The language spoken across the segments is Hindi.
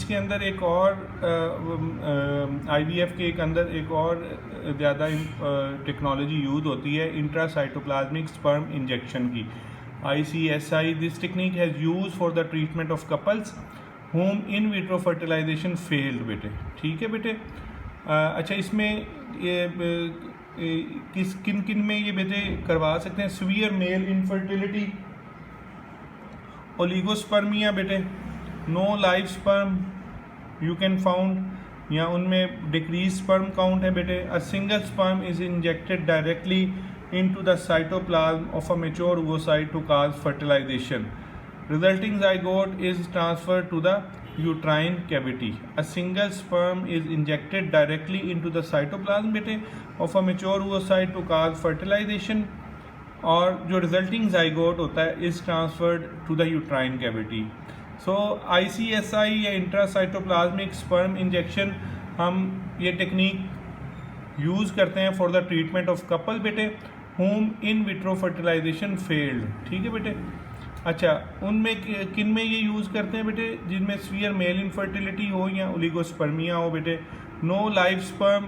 इसके अंदर एक और IVF के अंदर एक और ज़्यादा टेक्नोलॉजी यूज़ होती है इंट्रासाइटोप्लाज्मिक स्पर्म इंजेक्शन की, ICSI। This technique has use for the treatment of couples whom in vitro fertilisation failed बेटे। ठीक है बेटे। अच्छा, इसमें किन किन में ये बेटे करवा सकते हैं? सीवियर मेल इनफर्टिलिटी, ओलिगोस्पर्मिया बेटे, no life sperm you can found, या उनमें डिक्रीज स्पर्म काउंट है बेटे। A single sperm is injected directly into the cytoplasm of a mature oocyte to cause fertilisation, resulting zygote is transferred to the uterine cavity. A single sperm is injected directly into the cytoplasm बेटे of a mature oocyte to cause fertilization, और जो resulting zygote होता है is transferred to the uterine cavity. So ICSI या intracytoplasmic sperm injection हम ये टेक्निक यूज़ करते हैं for the treatment of couple बेटे whom in vitro fertilization failed। ठीक है बेटे। अच्छा, उनमें किन में ये यूज़ करते हैं बेटे? जिनमें सीवियर मेल इनफर्टिलिटी हो या ओलिगोस्पर्मिया हो बेटे, नो लाइफ स्पर्म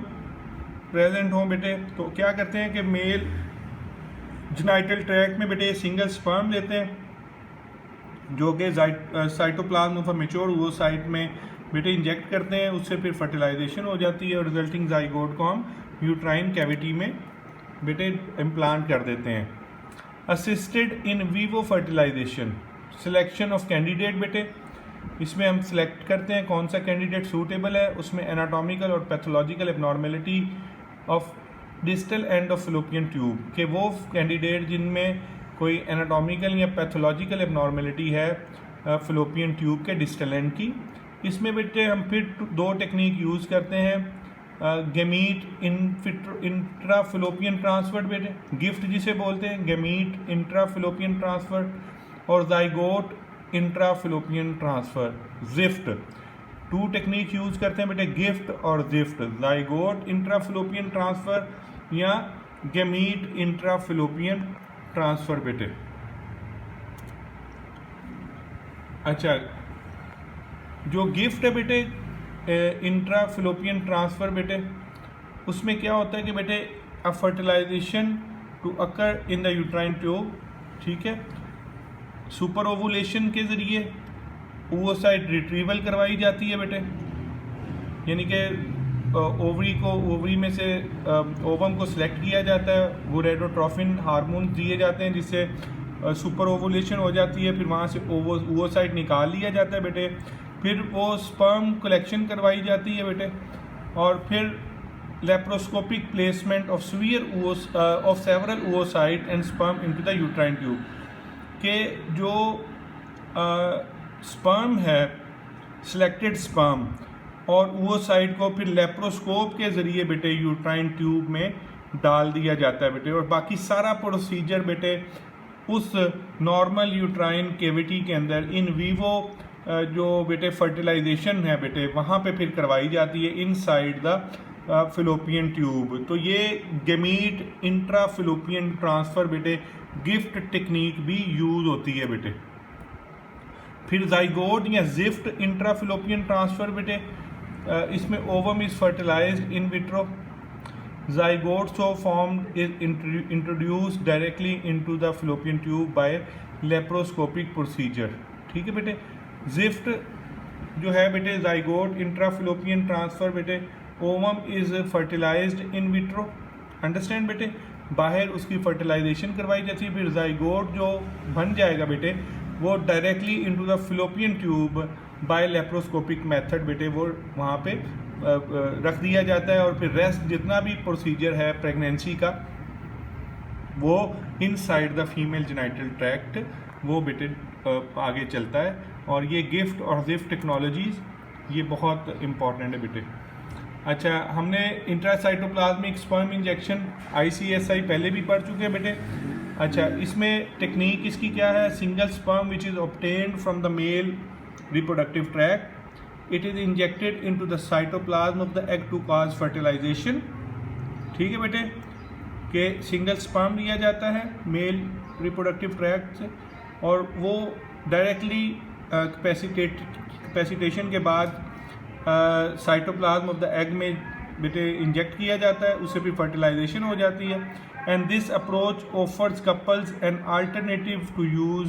प्रेजेंट हो बेटे। तो क्या करते हैं कि मेल जेनिटल ट्रैक्ट में बेटे सिंगल स्पर्म लेते हैं जो कि cytoplasm of a mature oocyte में बेटे इंजेक्ट करते हैं, उससे फिर फर्टिलाइजेशन हो जाती है और रिजल्टिंग जाइगोट को हम यूट्राइन कैविटी में बेटे इम्प्लांट कर देते हैं। Assisted in vivo fertilisation, selection of candidate बेटे, इसमें हम सिलेक्ट करते हैं कौन सा कैंडिडेट सूटेबल है, उसमें एनाटॉमिकल और pathological abnormality of distal end of fallopian tube के वो कैंडिडेट जिनमें कोई एनाटॉमिकल या पैथोलॉजिकल एबनॉर्मेलिटी है फिलोपियन ट्यूब के डिस्टल एंड की। इसमें बेटे हम फिर दो टेक्निक यूज़ करते हैं, गेमीट इंट्राफिलोपियन ट्रांसफर बेटे, गिफ्ट जिसे बोलते हैं गेमीट इंट्राफिलोपियन ट्रांसफर, और zygote intrafallopian transfer ZIFT. Two technique use करते हैं बेटे, गिफ्ट और जिफ्ट, जाइगोट इंट्राफिलोपियन ट्रांसफर या गेमीट इंट्राफिलोपियन ट्रांसफर बेटे। अच्छा, जो गिफ्ट है बेटे इंट्राफिलोपियन ट्रांसफ़र बेटे, उसमें क्या होता है कि बेटे a fertilization to occur in the uterine tube, ठीक है, सुपर ओवुलेशन के ज़रिए oocyte रिट्रीवल करवाई जाती है बेटे, यानी कि ओवरी में से ओवम को सिलेक्ट किया जाता है, गोनेडोट्रोफिन हार्मोन दिए जाते हैं जिससे सुपर ओवुलेशन हो जाती है, फिर वहाँ से oocyte निकाल लिया जाता है बेटे, फिर वो स्पर्म कलेक्शन करवाई जाती है बेटे, और फिर laparoscopic placement of several oocyte and sperm into the uterine tube के जो स्पर्म है सिलेक्टेड स्पर्म और oocyte को फिर लेप्रोस्कोप के ज़रिए बेटे यूट्राइन ट्यूब में डाल दिया जाता है बेटे, और बाकी सारा प्रोसीजर बेटे उस नॉर्मल यूट्राइन कैविटी के अंदर इन वीवो जो बेटे फर्टिलाइजेशन है बेटे वहाँ पे फिर करवाई जाती है इनसाइड द फिलोपियन ट्यूब। तो ये गेमीट इंट्राफिलोपियन ट्रांसफ़र बेटे गिफ्ट टेक्निक भी यूज़ होती है बेटे। फिर जाइगोट या जिफ्ट इंट्राफिलोपियन ट्रांसफ़र बेटे, इसमें ovum is fertilised in vitro, zygote so formed is introduced directly into the fallopian tube by laparoscopic procedure। ठीक है बेटे। जिफ्ट जो है बेटे zygote intrafallopian transfer बेटे, ovum is fertilised in vitro, understand बेटे, बाहर उसकी फर्टिलाइजेशन करवाई जाती है, फिर zygote जो बन जाएगा बेटे वो directly into the fallopian tube bye laparoscopic method बेटे वो वहाँ पे रख दिया जाता है, और फिर रेस्ट जितना भी प्रोसीजर है प्रेगनेंसी का वो inside the female genital tract वो बेटे आगे चलता है। और ये गिफ्ट और जिफ्ट टेक्नोलॉजीज़ ये बहुत इम्पॉर्टेंट है बेटे। अच्छा, हमने इंट्रासाइटोप्लाज्मिक स्पर्म इंजेक्शन ICSI पहले भी पढ़ चुके हैं बेटे। अच्छा, इसमें टेक्निक इसकी क्या है? Single sperm which is obtained from the male reproductive tract, it is injected into the cytoplasm of the egg to cause fertilization। ठीक है बेटे, कि सिंगल स्पर्म लिया जाता है मेल रिप्रोडक्टिव ट्रैक्ट से और वो डायरेक्टली कैपेसिटेशन के बाद साइटोप्लाज्म ऑफ द एग में बेटे इंजेक्ट किया जाता है, उससे भी फर्टिलाइजेशन हो जाती है। And this approach offers couples an alternative to use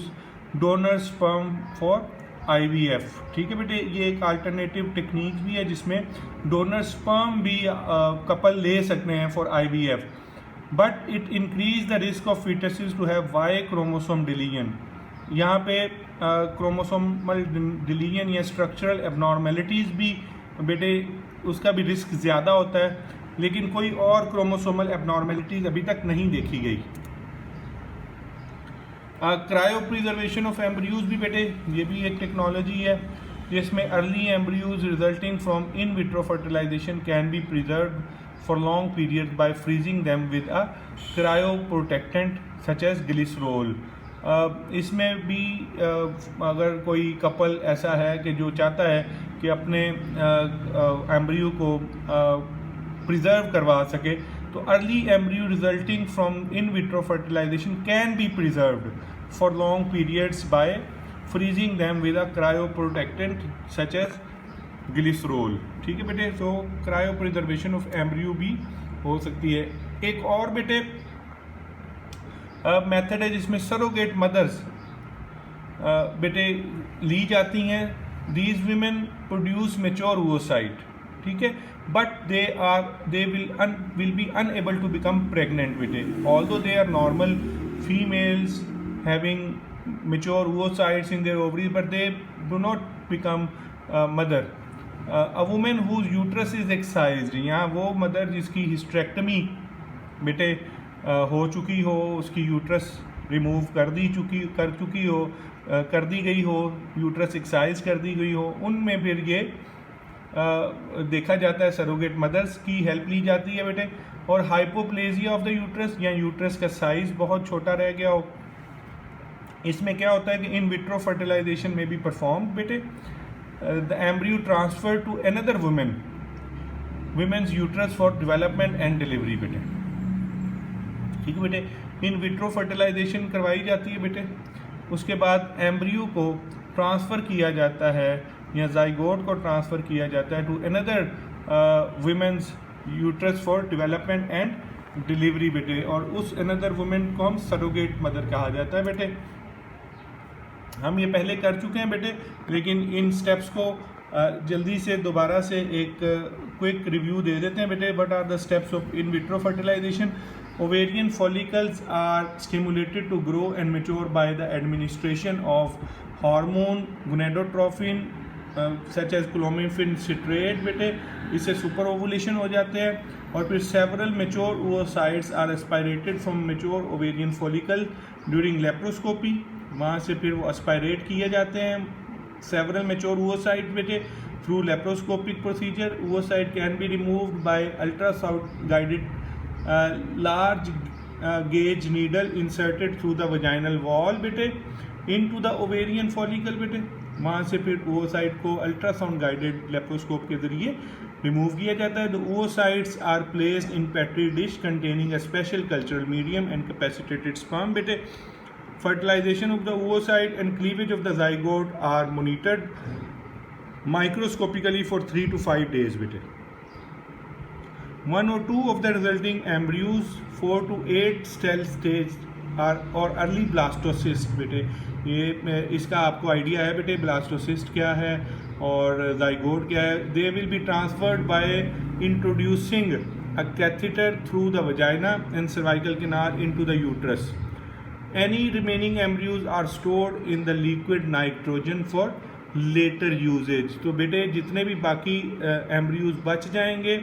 donor sperm for IVF। ठीक है बेटे, ये एक अल्टरनेटिव टेक्निक भी है जिसमें डोनर स्पर्म भी कपल ले सकते हैं for IVF, but it increase the risk of foetuses to have Y chromosome deletion. यहाँ पे क्रोमोसोमल डिलीजन या स्ट्रक्चरल एबनॉर्मेलिटीज़ भी बेटे उसका भी रिस्क ज़्यादा होता है, लेकिन कोई और क्रोमोसोमल एबनॉर्मेलिटीज़ अभी तक नहीं देखी गई। क्रायो प्रिजर्वेशन ऑफ एम्ब्रियोज भी बेटे ये भी एक टेक्नोलॉजी है जिसमें early embryos resulting from in vitro fertilisation can be preserve for long period by freezing them with a cryoprotectant such as glycerol. इसमें भी अगर कोई कपल ऐसा है कि जो चाहता है कि अपने एम्ब्रियो को प्रिजर्व करवा सके, तो early embryo resulting from in vitro fertilisation can be preserved for long periods by freezing them with a cryoprotectant such as glycerol. ठीक है बेटे, तो क्रायो प्रिजर्वेशन ऑफ एम्ब्रियो भी हो सकती है। एक और बेटे मेथड है जिसमें सरोगेट मदर्स बेटे ली जाती हैं। These women produce mature oocyte, ठीक है, but they will be unable to become pregnant with it, although they are normal females having mature oocytes in their ovaries, but they do not become mother. A woman whose uterus is excised, यहाँ वो मदर जिसकी हिस्टेरेक्टमी बेटे हो चुकी हो, उसकी यूट्रस रिमूव कर दी गई हो, यूट्रस एक्साइज कर दी गई हो, उनमें फिर ये देखा जाता है, सरोगेट मदर्स की हेल्प ली जाती है बेटे। और हाइपोप्लेजिया ऑफ द यूट्रस या यूट्रस का साइज बहुत छोटा रह गया हो, इसमें क्या होता है कि इन विट्रो फर्टिलाइजेशन में भी परफॉर्म बेटे the embryo transfer to another women's uterus for development and delivery बेटे। ठीक है बेटे, इन विट्रो फर्टिलाइजेशन करवाई जाती है बेटे, उसके बाद एम्ब्रियो को ट्रांसफ़र किया जाता है या जाइगोट को ट्रांसफ़र किया जाता है to another women's uterus for development and delivery बेटे, और उस अनदर वुमेन को हम सरोगेट मदर कहा जाता है बेटे। हम ये पहले कर चुके हैं बेटे, लेकिन इन स्टेप्स को जल्दी से दोबारा से एक क्विक रिव्यू दे देते हैं बेटे। What are the steps of in vitro fertilisation? Ovarian follicles are stimulated to grow and mature by the administration of hormone gonadotropin such as clomiphene citrate बेटे, इससे सुपर ओवुलेशन हो जाते हैं। और फिर several mature oocytes are aspirated from mature ovarian follicle during laparoscopy, वहाँ से फिर वो aspirate किए जाते हैं several mature oocytes बेटे through laparoscopic procedure. Oocyte can be removed by ultrasound guided large gauge needle inserted through the vaginal wall बेटे into the ovarian follicle बेटे, वहाँ से फिर oocyte को अल्ट्रासाउंड गाइडेड लेप्रोस्कोप के जरिए रिमूव किया जाता है। The oocytes are placed in petri dish containing a special cultural medium and capacitated sperm बेटे। Fertilization of the oocyte and cleavage of the zygote are monitored microscopically for 3 to 5 days बेटे। 1 or 2 of the resulting embryos 4 to 8 cell stage और अर्ली ब्लास्टोसिस्ट बेटे, ये इसका आपको आइडिया है बेटे ब्लास्टोसिस्ट क्या है और जाइगोट क्या है। They will be transferred by introducing a catheter through the vagina and cervical canal into the uterus. Any remaining embryos are stored in the liquid nitrogen for later usage. तो बेटे जितने भी बाकी एम्ब्रियोज बच जाएंगे,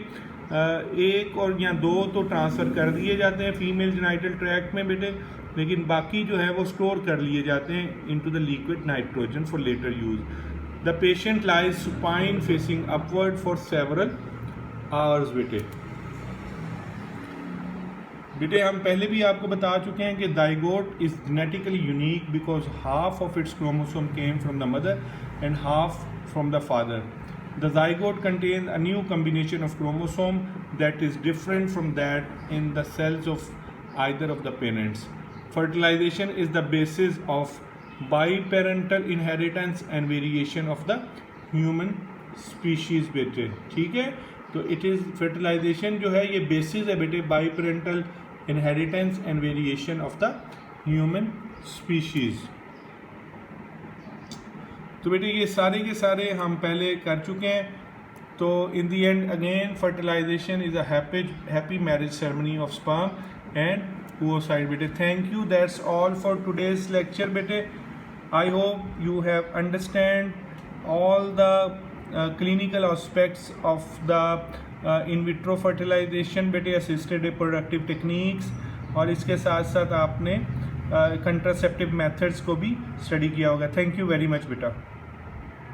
एक और या 2 तो ट्रांसफ़र कर दिए जाते हैं फीमेल जेनाइटल ट्रैक्ट में बेटे, लेकिन बाकी जो है वो स्टोर कर लिए जाते हैं into the liquid nitrogen for later use. The patient lies supine facing upward for several hours बेटे हम पहले भी आपको बता चुके हैं कि zygote is genetically unique because half of its chromosome came from the mother and half from the father. The zygote contains a new combination of chromosome that is different from that in the cells of either of the parents. Fertilization is the basis of biparental inheritance and variation of the human species बेटे, ठीक है। तो इट इज़ फर्टिलाइजेशन जो है ये बेसिस है बेटे by parental inheritance and variation of the human species. तो बेटे ये सारे के सारे हम पहले कर चुके हैं। तो in the end again fertilization is a happy marriage ceremony of sperm and oocyte बेटे। Thank you, that's all for today's lecture बेटे। I hope you have understand all the clinical aspects of the in vitro fertilization बेटे, assisted reproductive techniques, और इसके साथ साथ आपने कंट्रासेप्टिव मेथड्स को भी स्टडी किया होगा। थैंक यू वेरी मच बेटा।